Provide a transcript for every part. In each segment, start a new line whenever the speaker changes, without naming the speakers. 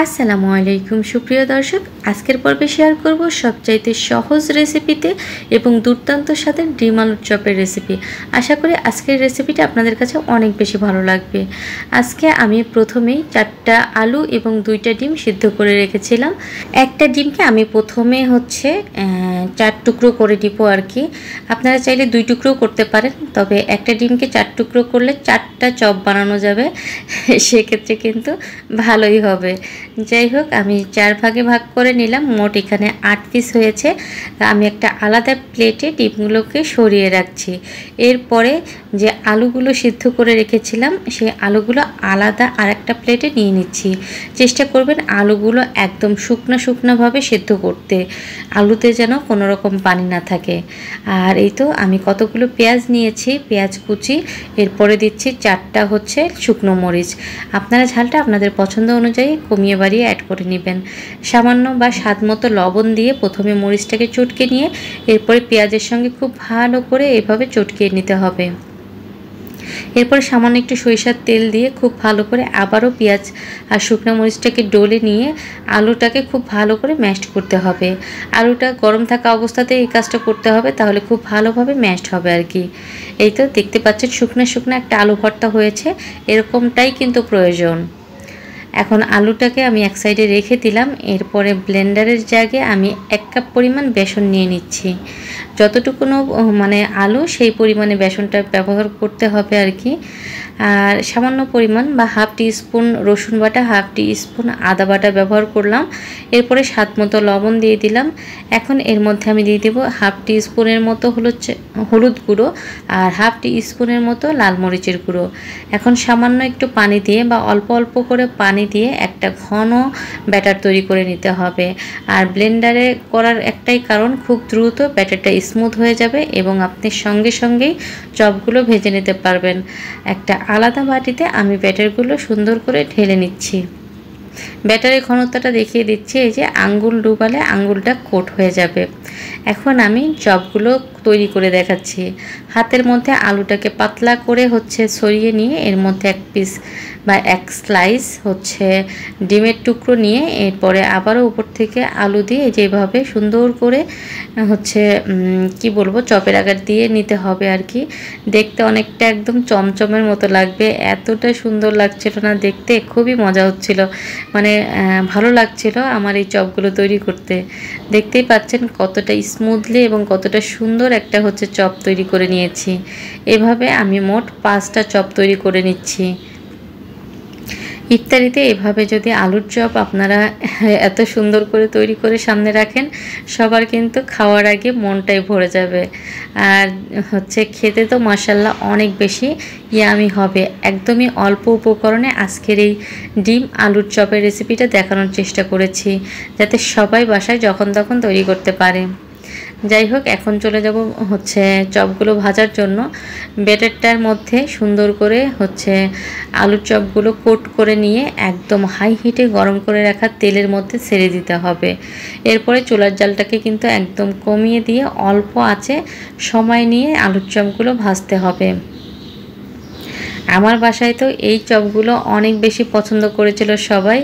আসসালামু আলাইকুম সুপ্রিয় দর্শক, আজকের পর্বে শেয়ার করব সবচাইতে সহজ রেসিপিতে এবং দুর্দান্ত স্বাদের ডিম আলুর চপের রেসিপি। আশা করি আজকের রেসিপিটা আপনাদের কাছে অনেক বেশি ভালো লাগবে। আজকে আমি প্রথমেই 4টা আলু এবং 2টা ডিম সিদ্ধ করে রেখেছিলাম। একটা ডিমকে আমি প্রথমে 4 টুকরো করে দিব আর কি। আপনারা চাইলে 2 টুকরো করতে পারেন, তবে একটা ডিমকে 4 টুকরো করলে 4টা চপ বানানো যাবে, সেক্ষেত্রে কিন্তু ভালোই হবে। যাই হোক, আমি 4 ভাগে ভাগ করে নিলাম। মোট এখানে 8 পিস হয়েছে। আমি একটা আলাদা প্লেটে ডিমগুলোকে সরিয়ে রাখছি। এরপরে যে আলুগুলো সিদ্ধ করে রেখেছিলাম সেই আলুগুলো আলাদা আরেকটা প্লেটে নিয়ে নিচ্ছি। চেষ্টা করবেন আলুগুলো একদম শুকনোভাবে সিদ্ধ করতে, আলুতে যেন কোনো রকম পানি না থাকে। আর এই তো আমি কতগুলো পেঁয়াজ নিয়েছি, পেঁয়াজ কুচি, এরপরে দিচ্ছি 4টা শুকনো মরিচ। আপনারা ঝালটা আপনাদের পছন্দ অনুযায়ী কমিয়ে বাড়িয়ে অ্যাড করে নেবেন। সামান্য বা স্বাদ মতো লবণ দিয়ে প্রথমে মরিচটাকে চটকে নিয়ে এরপরে পেঁয়াজের সঙ্গে খুব ভালো করে এভাবে চটকিয়ে নিতে হবে। এরপর সামান্য একটু সরিষার তেল দিয়ে খুব ভালো করে আবারও পেঁয়াজ আর শুকনো মরিচটাকে ডলে নিয়ে আলুটাকে খুব ভালো করে ম্যাশড করতে হবে। আলুটা গরম থাকা অবস্থাতে এই কাজটা করতে হবে, তাহলে খুব ভালোভাবে ম্যাশড হবে আর কি। এই তো দেখতে পাচ্ছেন শুকনো একটা আলু ভর্তা হয়েছে, এরকমটাই কিন্তু প্রয়োজন। এখন আলুটাকে আমি এক সাইডে রেখে দিলাম। এরপরে ব্লেন্ডারের জায়গায় আমি 1 কাপ পরিমাণ বেসন নিয়ে নিচ্ছি। যতটুকু আলু সেই পরিমাণে বেসনটা ব্যবহার করতে হবে আর কি। আর সামান্য পরিমাণ বা হাফ টিস্পুন রসুন বাটা, হাফ টিস্পুন আদা বাটা ব্যবহার করলাম। এরপরে স্বাদ মতো লবণ দিয়ে দিলাম। এখন এর মধ্যে আমি দিয়ে দেবো হাফ টিস্পুনের মতো হলুদ গুঁড়ো আর হাফ টিস্পুনের মতো লাল মরিচের গুঁড়ো। এখন সামান্য একটু পানি দিয়ে বা অল্প অল্প করে পানি দিয়ে একটা ঘন ব্যাটার তৈরি করে নিতে হবে। আর ব্লেন্ডারে করার একটাই কারণ, খুব দ্রুত ব্যাটারটা স্মুথ হয়ে যাবে এবং আপনি সঙ্গেই চপগুলো ভেজে নিতে পারবেন। একটা আলাদা বাটিতে আমি ব্যাটারগুলো সুন্দর করে ঢেলে নিচ্ছি। ব্যাটারের ঘনত্বটা দেখিয়ে দিচ্ছি, এই যে আঙ্গুল ডুবালে আঙ্গুলটা কোট হয়ে যাবে। এখন আমি চপগুলো তৈরি করে দেখাচ্ছি। হাতের মধ্যে আলুটাকে পাতলা করে সরিয়ে নিয়ে এর মধ্যে 1 পিস বা 1 স্লাইস ডিমের টুকরো নিয়ে এরপরে আবারও উপর থেকে আলু দিয়ে যেভাবে সুন্দর করে চপের আকার দিয়ে নিতে হবে আর কি। দেখতে অনেকটা একদম চমচমের মতো লাগবে, এতটা সুন্দর লাগছিল না দেখতে, খুবই মজা হচ্ছিল, ভালো লাগছিল আমার এই চপগুলো তৈরি করতে। দেখতেই পাচ্ছেন কতটা স্মুথলি এবং কতটা সুন্দর একটা চপ তৈরি করে নিয়েছি। এভাবে আমি মোট 5টা চপ তৈরি করে নিচ্ছি। ইফতারিতে এভাবে যদি আলুর চপ আপনারা এত সুন্দর করে তৈরি করে সামনে রাখেন, সবার কিন্তু খাওয়ার আগে মনটাই ভরে যাবে। আর খেতে তো মাশাআল্লাহ অনেক বেশি ইয়ামি হবে। একদমই অল্প উপকরণে আজকের এই ডিম আলুর চপের রেসিপিটা দেখানোর চেষ্টা করেছি, যাতে সবাই বাসায় যখন তখন তৈরি করতে পারে। যাই হোক, এখন চলে যাব চপগুলো ভাজার জন্য। ব্যাটারটার মধ্যে সুন্দর করে আলুর চপগুলো কোট করে নিয়ে একদম হাই হিটে গরম করে রাখা তেলের মধ্যে ছেড়ে দিতে হবে। এরপরে চুলার জালটাকে কিন্তু একদম কমিয়ে দিয়ে অল্প আঁচে সময় নিয়ে আলুর চপগুলো ভাজতে হবে। আমার বাসায় তো এই চপগুলো অনেক বেশি পছন্দ করেছিল সবাই,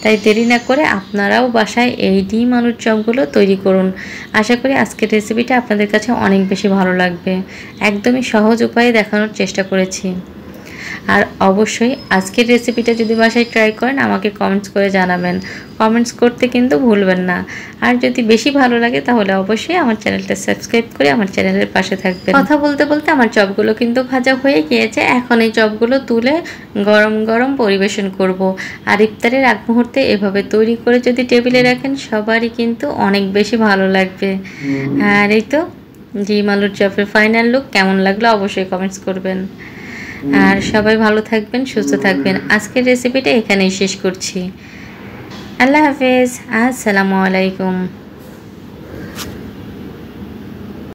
তাই দেরি না করে আপনারাও বাসায় এই ডিম আলুর চপগুলো তৈরি করুন। আশা করি আজকের রেসিপিটা আপনাদের কাছে অনেক বেশি ভালো লাগবে। একদমই সহজ উপায়ে দেখানোর চেষ্টা করেছি। আর অবশ্যই আজকের রেসিপিটা যদি বাসায় ট্রাই করেন আমাকে কমেন্টস করে জানাবেন। কমেন্টস করতে কিন্তু ভুলবেন না। আর যদি বেশি ভালো লাগে তাহলে অবশ্যই আমার চ্যানেলটা সাবস্ক্রাইব করে আমার চ্যানেলের পাশে থাকবেন। কথা বলতে বলতে আমার চপগুলো কিন্তু ভাজা হয়ে গিয়েছে। এখন এই চপগুলো তুলে গরম পরিবেশন করব। আর ইফতারের আগ মুহূর্তে এভাবে তৈরি করে যদি টেবিলে রাখেন সবারই কিন্তু অনেক বেশি ভালো লাগবে। আর এই তো ডিম আলুর চপের ফাইনাল লুক কেমন লাগলো অবশ্যই কমেন্টস করবেন। আর সবাই ভালো থাকবেন, সুস্থ থাকবেন। আজকের রেসিপিটা এখানেই শেষ করছি। আল্লাহ হাফেজ, আসসালামু আলাইকুম।